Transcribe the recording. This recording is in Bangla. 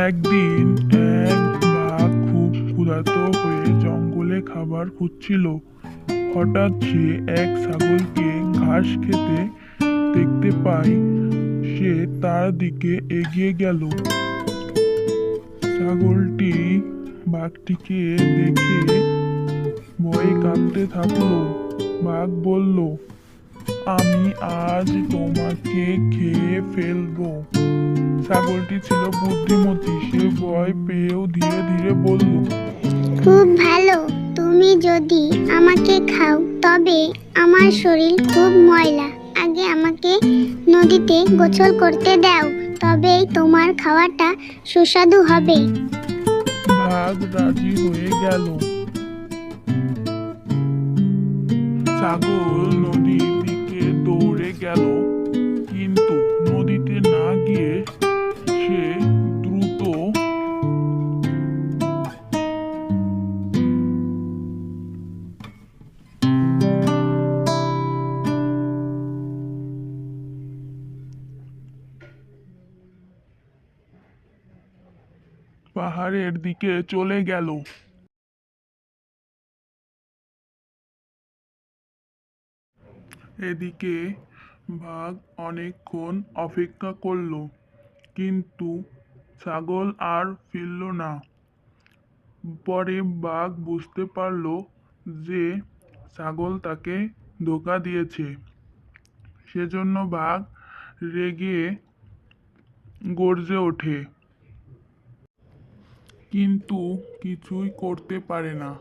একদিন এক বাঘ খুব ক্ষুধার্ত হয়ে জঙ্গলে খাবার খুঁজছিল। হঠাৎ সে এক ছাগলকে ঘাস খেতে দেখতে পায়। সে তার দিকে এগিয়ে গেল। ছাগলটি বাঘটিকে দেখে ভয়ে কাঁপতে থাকলো। বাঘ বলল, আমি আজ তোমাকে খেয়ে ফেলবো। ছাগলটি ছিল বুদ্ধিমতী, সে ভয় পেয়েও ধীরে ধীরে বলল, খুব ভালো, তুমি যদি আমাকে খাও তবে আমার শরীর খুব ময়লা। আগে আমাকে নদীতে গোসল করতে দাও, তবেই তোমার খাওয়াটা সুস্বাদু হবে। বাঘ রাজি হয়ে গেল। ছাগল নদীর দিকে দৌড়ে গেল, কিন্তু নদীতে না গিয়ে সে দ্রুত পাহাড়ের দিকে চলে গেল। এদিকে বাঘ অনেকক্ষণ অপেক্ষা করলো, কিন্তু ছাগল আর ফিরল না। পরে বাঘ বুঝতে পারলো যে ছাগল তাকে ধোঁকা দিয়েছে। সেজন্য বাঘ রেগে গর্জে ওঠে, কিন্তু কিছুই করতে পারে না।